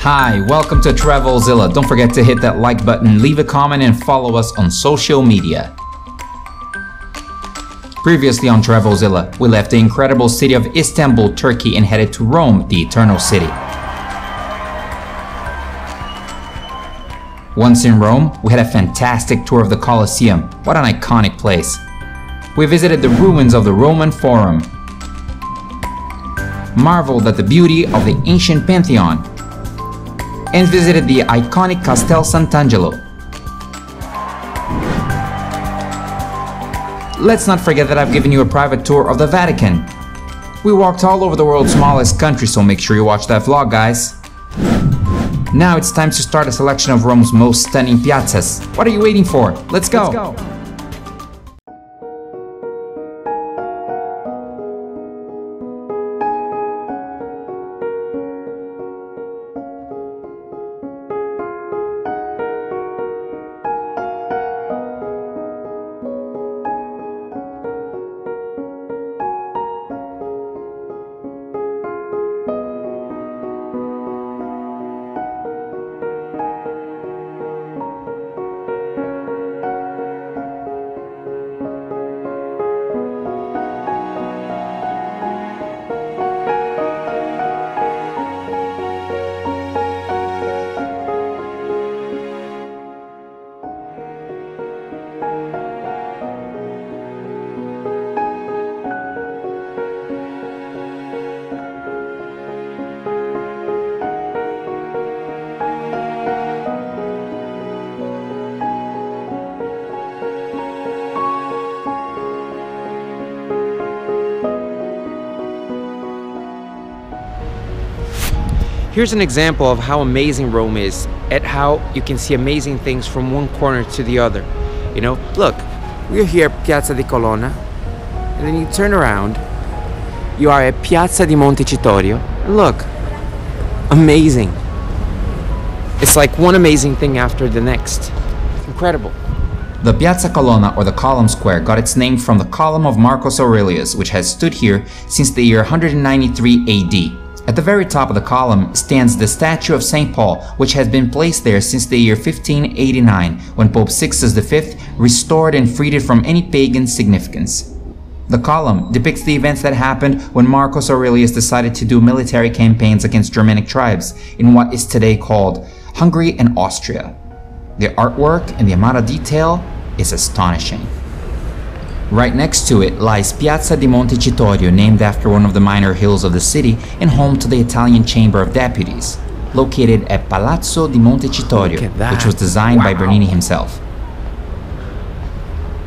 Hi, welcome to TRAVELZILLA. Don't forget to hit that like button, leave a comment and follow us on social media. Previously on TRAVELZILLA, we left the incredible city of Istanbul, Turkey and headed to Rome, the Eternal City. Once in Rome, we had a fantastic tour of the Colosseum. What an iconic place. We visited the ruins of the Roman Forum, marveled at the beauty of the ancient Pantheon, and visited the iconic Castel Sant'Angelo. Let's not forget that I've given you a private tour of the Vatican. We walked all over the world's smallest country, so make sure you watch that vlog, guys. Now it's time to start a selection of Rome's most stunning piazzas. What are you waiting for? Let's go! Here's an example of how amazing Rome is, at how you can see amazing things from one corner to the other. You know, look, we're here at Piazza De Colonna, and then you turn around, you are at Piazza di Montecitorio, and look, amazing. It's like one amazing thing after the next. It's incredible. The Piazza Colonna, or the Column Square, got its name from the column of Marcus Aurelius, which has stood here since the year 193 AD. At the very top of the column stands the statue of St. Paul, which has been placed there since the year 1589, when Pope Sixtus V restored and freed it from any pagan significance. The column depicts the events that happened when Marcus Aurelius decided to do military campaigns against Germanic tribes in what is today called Hungary and Austria. The artwork and the amount of detail is astonishing. Right next to it lies Piazza di Montecitorio, named after one of the minor hills of the city and home to the Italian Chamber of Deputies, located at Palazzo di Montecitorio, which was designed by Bernini himself.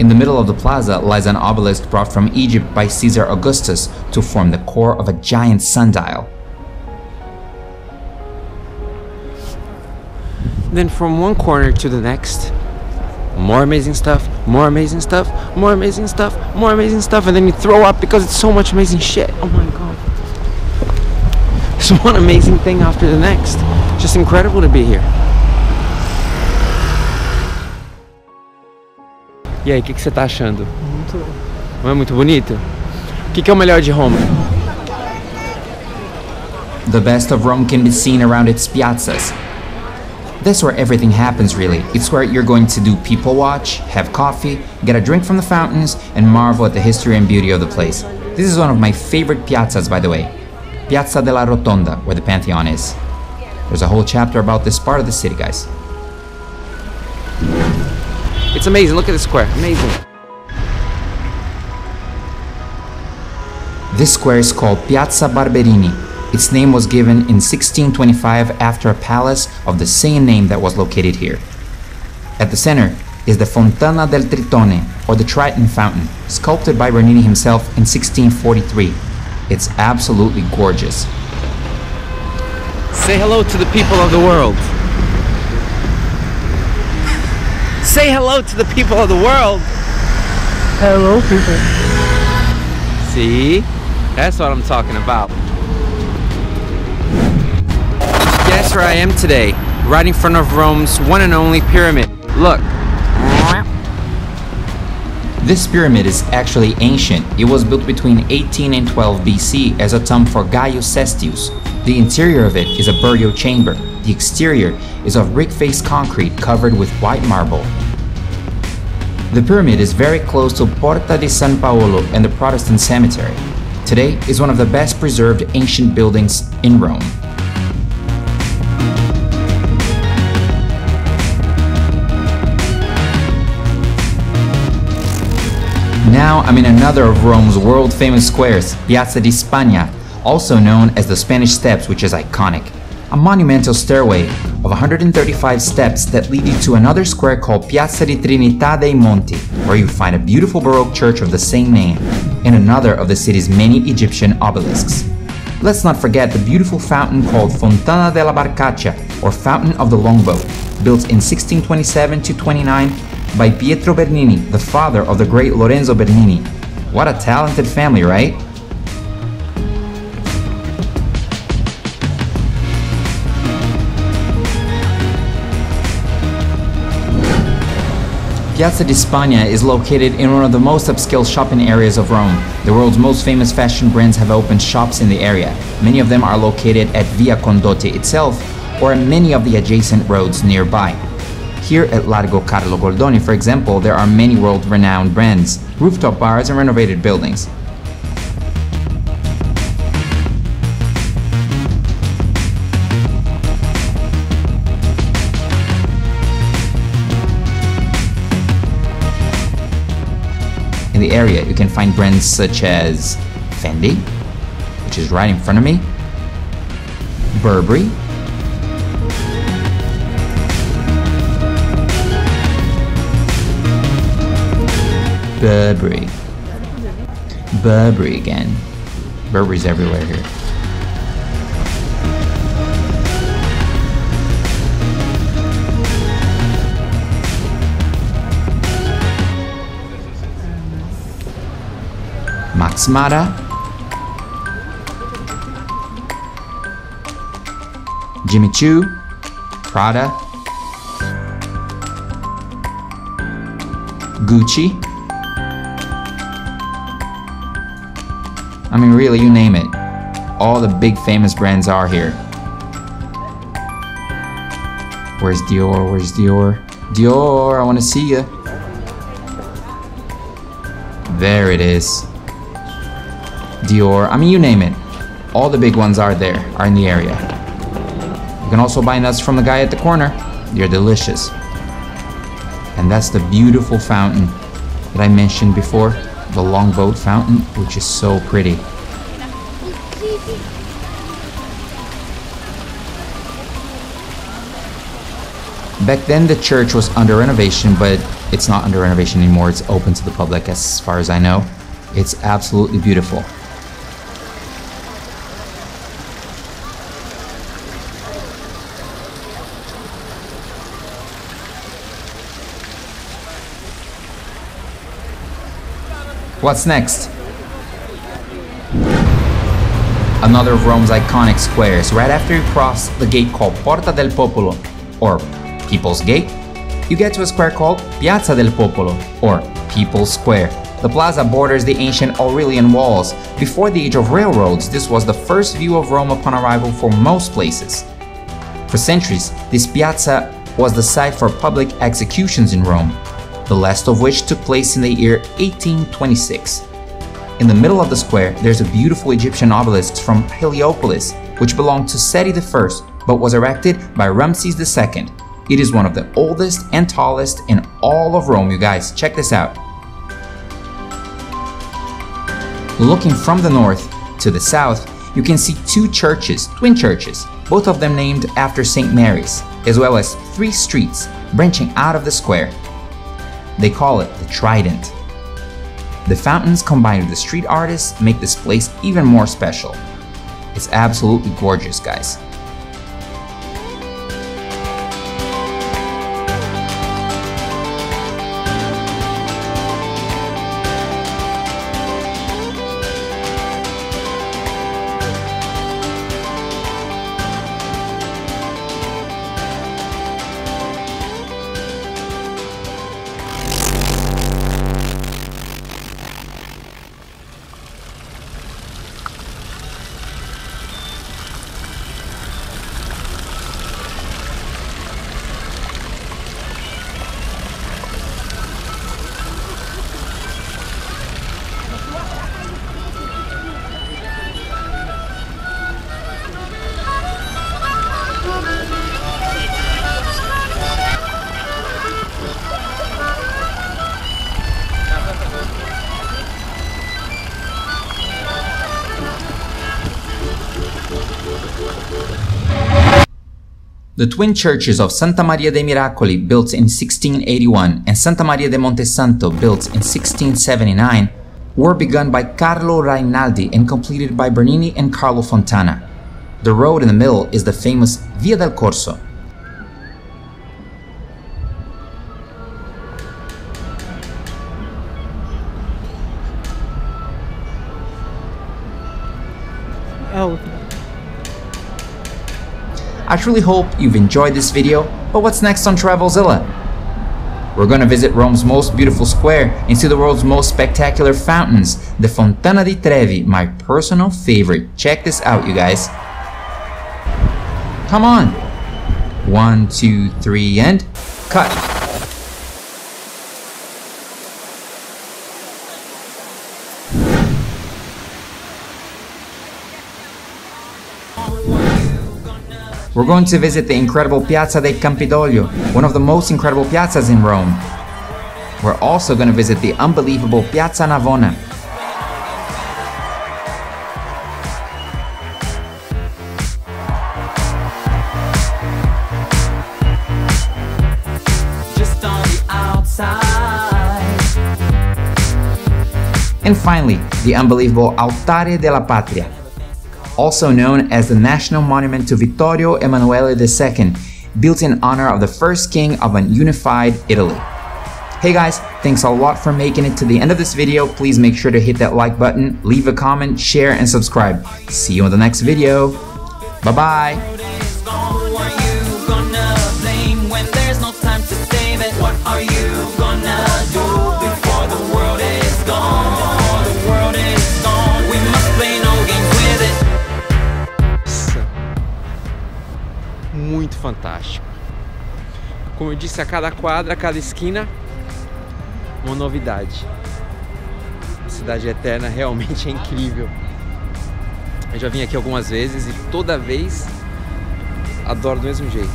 In the middle of the plaza lies an obelisk brought from Egypt by Caesar Augustus to form the core of a giant sundial. Then from one corner to the next, more amazing stuff, more amazing stuff, more amazing stuff, more amazing stuff, and then you throw up because it's so much amazing shit. Oh my god. It's one amazing thing after the next. Just incredible to be here. E aí, o que você tá achando? Não é muito bonito? O que é o melhor de Roma? The best of Rome can be seen around its piazzas. That's where everything happens, really. It's where you're going to do people watch, have coffee, get a drink from the fountains, and marvel at the history and beauty of the place. This is one of my favorite piazzas, by the way. Piazza della Rotonda, where the Pantheon is. There's a whole chapter about this part of the city, guys. It's amazing, look at the square, amazing. This square is called Piazza Barberini. Its name was given in 1625 after a palace of the same name that was located here. At the center is the Fontana del Tritone, or the Triton Fountain, sculpted by Bernini himself in 1643. It's absolutely gorgeous. Say hello to the people of the world. Say hello to the people of the world. Hello, people. See? That's what I'm talking about. Guess where I am today? Right in front of Rome's one and only pyramid. Look. This pyramid is actually ancient. It was built between 18 and 12 BC as a tomb for Gaius Cestius. The interior of it is a burial chamber. The exterior is of brick-faced concrete covered with white marble. The pyramid is very close to Porta di San Paolo and the Protestant cemetery. Today is one of the best preserved ancient buildings in Rome. Now I'm in another of Rome's world-famous squares, Piazza di Spagna, also known as the Spanish Steps, which is iconic. A monumental stairway of 135 steps that lead you to another square called Piazza di Trinità dei Monti, where you find a beautiful Baroque church of the same name, and another of the city's many Egyptian obelisks. Let's not forget the beautiful fountain called Fontana della Barcaccia, or Fountain of the Longbow, built in 1627-29 by Pietro Bernini, the father of the great Lorenzo Bernini. What a talented family, right? Piazza di Spagna is located in one of the most upscale shopping areas of Rome. The world's most famous fashion brands have opened shops in the area. Many of them are located at Via Condotti itself or in many of the adjacent roads nearby. Here at Largo Carlo Goldoni, for example, there are many world-renowned brands, rooftop bars and renovated buildings. In the area, you can find brands such as Fendi, which is right in front of me, Burberry, Burberry again. Burberry's everywhere here. Max Mara, Jimmy Choo, Prada, Gucci. I mean, really, you name it. All the big famous brands are here. Where's Dior? Where's Dior? Dior, I want to see ya. There it is. Dior, I mean, you name it. All the big ones are there, are in the area. You can also buy nuts from the guy at the corner. They're delicious. And that's the beautiful fountain that I mentioned before, the Longboat Fountain, which is so pretty. Back then the church was under renovation, but it's not under renovation anymore. It's open to the public as far as I know. It's absolutely beautiful. What's next? Another of Rome's iconic squares. Right after you cross the gate called Porta del Popolo, or People's Gate, you get to a square called Piazza del Popolo, or People's Square. The plaza borders the ancient Aurelian walls. Before the age of railroads, this was the first view of Rome upon arrival for most places. For centuries, this piazza was the site for public executions in Rome, the last of which took place in the year 1826. In the middle of the square, there's a beautiful Egyptian obelisk from Heliopolis, which belonged to Seti I, but was erected by Ramses II. It is one of the oldest and tallest in all of Rome, you guys. Check this out. Looking from the north to the south, you can see two churches, twin churches, both of them named after St. Mary's, as well as 3 streets branching out of the square. They call it the Trident. The fountains combined with the street artists make this place even more special. It's absolutely gorgeous, guys. The twin churches of Santa Maria dei Miracoli, built in 1681, and Santa Maria de Monte Santo, built in 1679, were begun by Carlo Rainaldi and completed by Bernini and Carlo Fontana. The road in the middle is the famous Via del Corso. Oh. I truly hope you've enjoyed this video, but what's next on TRAVELZILLA? We're gonna visit Rome's most beautiful square and see the world's most spectacular fountains, the Fontana di Trevi, my personal favorite. Check this out, you guys. Come on! 1, 2, 3, and cut! We're going to visit the incredible Piazza del Campidoglio, one of the most incredible piazzas in Rome. We're also going to visit the unbelievable Piazza Navona. Just on the outside. And finally, the unbelievable Altare della Patria, also known as the National Monument to Vittorio Emanuele II, built in honor of the first king of a unified Italy. Hey guys, thanks a lot for making it to the end of this video. Please make sure to hit that like button, leave a comment, share, and subscribe. See you in the next video. Bye bye. Muito fantástico. Como eu disse, a cada quadra, a cada esquina, uma novidade. A cidade eterna realmente é incrível. Eu já vim aqui algumas vezes e toda vez adoro do mesmo jeito.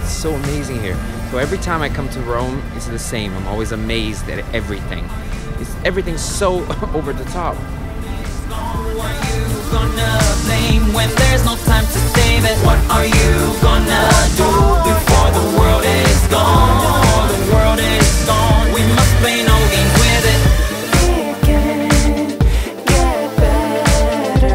It's so amazing here. So every time I come to Rome, it's the same. I'm always amazed at everything. Everything's so over the top. What are you gonna blame when there's no time to save it? What are you gonna do before the world is gone? Before the world is gone, we must play no games with it. It can get better.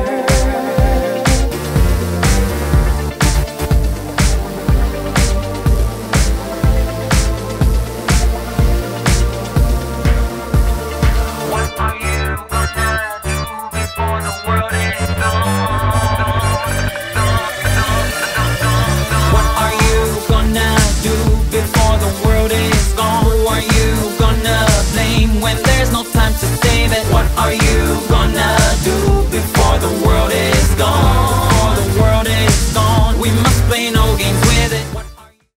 What are you gonna do before the world is gone? What are you gonna do before the world is gone? Who are you gonna blame when there's no time to save it? What are you gonna do before the world is gone? Before the world is gone, we must play no games with it.